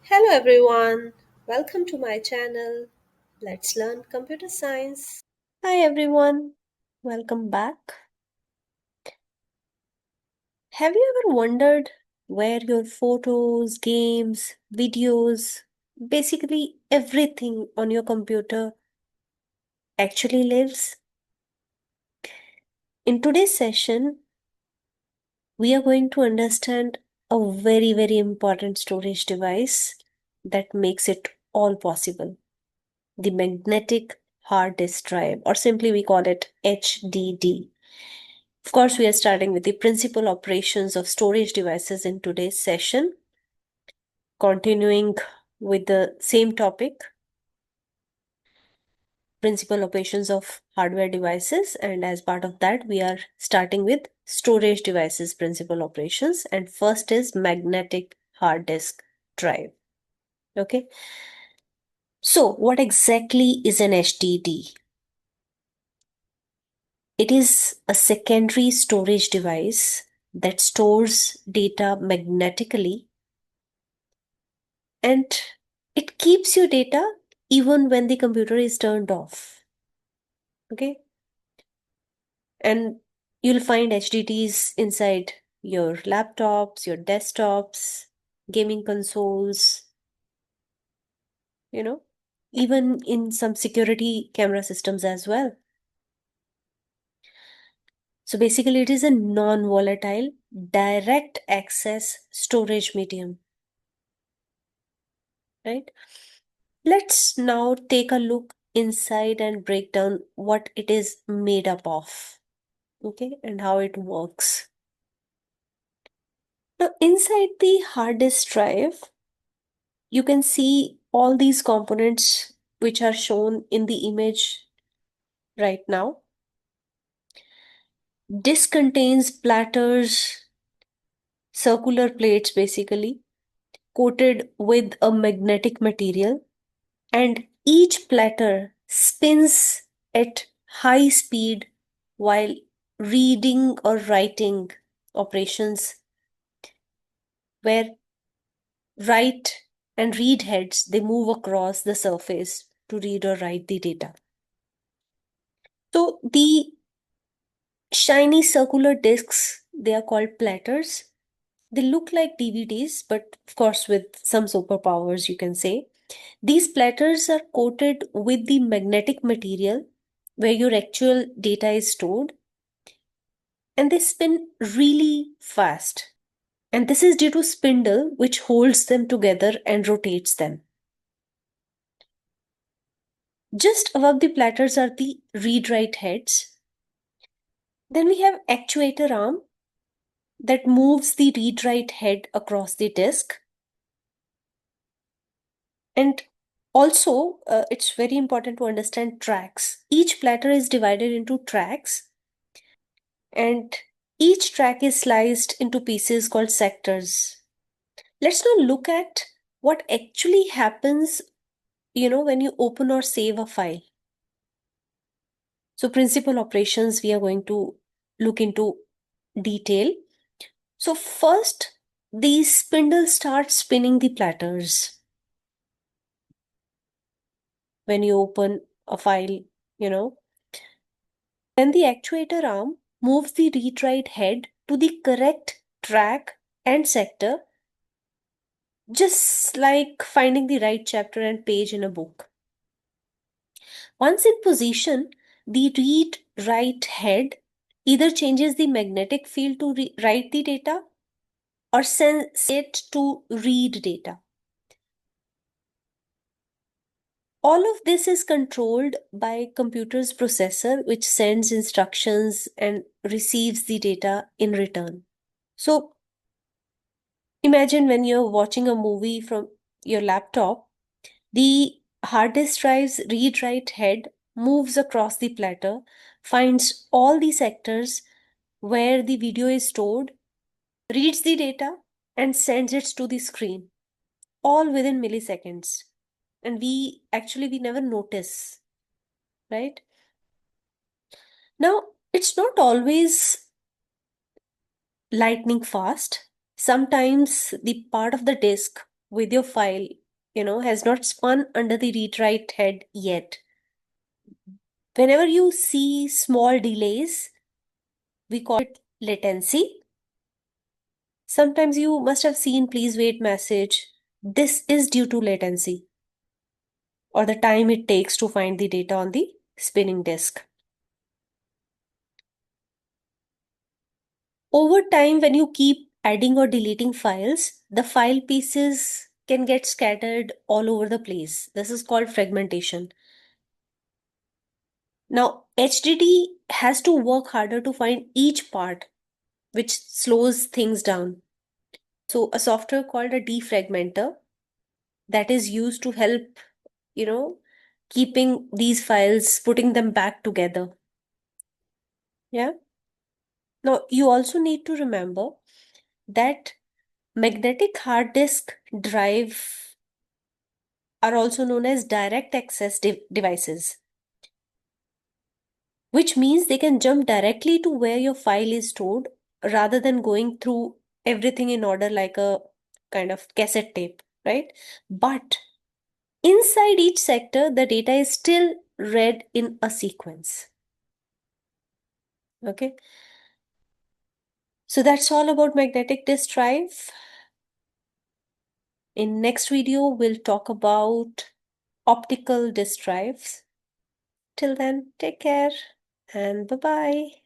Hello everyone, welcome to my channel. Let's learn computer science. Hi everyone, welcome back. Have you ever wondered where your photos, games, videos, basically everything on your computer actually lives? In today's session, we are going to understand a very important storage device that makes it all possible, the magnetic hard disk drive, or simply we call it HDD. Of course, we are starting with the principal operations of storage devices in today's session, continuing with the same topic, principal operations of hardware devices. And as part of that, we are starting with storage devices principal operations. And first is magnetic hard disk drive. Okay. So, what exactly is an HDD? It is a secondary storage device that stores data magnetically, and it keeps your data even when the computer is turned off. Okay. And you'll find HDDs inside your laptops, your desktops, gaming consoles, you know, even in some security camera systems as well. So basically, it is a non volatile, direct access storage medium, right? Let's now take a look inside and break down what it is made up of, okay, and how it works. Now, inside the hard disk drive, you can see all these components which are shown in the image right now. Disk contains platters, circular plates basically, coated with a magnetic material, and each platter spins at high speed while reading or writing operations, where write and read heads they move across the surface to read or write the data. So the shiny circular discs, they are called platters. They look like DVDs, but of course with some superpowers, you can say. These platters are coated with the magnetic material where your actual data is stored, and they spin really fast. And this is due to spindle which holds them together and rotates them. Just above the platters are the read-write heads. Then we have actuator arm that moves the read-write head across the disk. And also, it's very important to understand tracks. Each platter is divided into tracks, and each track is sliced into pieces called sectors. Let's now look at what actually happens, when you open or save a file. So, principal operations we are going to look into detail. So, first, the spindle starts spinning the platters when you open a file, you know. Then the actuator arm moves the read-write head to the correct track and sector, just like finding the right chapter and page in a book. Once in position, the read-write head either changes the magnetic field to write the data or sends it to read data. All of this is controlled by computer's processor, which sends instructions and receives the data in return. So imagine when you're watching a movie from your laptop, the hard disk drive's read write head moves across the platter, finds all the sectors where the video is stored, reads the data, and sends it to the screen, all within milliseconds. And we never notice, right? Now, it's not always lightning fast. Sometimes the part of the disk with your file, has not spun under the read-write head yet. Whenever you see small delays, we call it latency. Sometimes you must have seen please wait message. This is due to latency or the time it takes to find the data on the spinning disk. Over time, when you keep adding or deleting files, the file pieces can get scattered all over the place. This is called fragmentation. Now, HDD has to work harder to find each part, which slows things down. So, a software called a defragmenter that is used to help, keeping these files, putting them back together. Yeah. Now, you also need to remember that magnetic hard disk drive are also known as direct access devices, which means they can jump directly to where your file is stored rather than going through everything in order like a kind of cassette tape, right? But inside each sector, the data is still read in a sequence. Okay. So that's all about magnetic disk drive. In next video, we'll talk about optical disk drives. Till then, take care and bye-bye.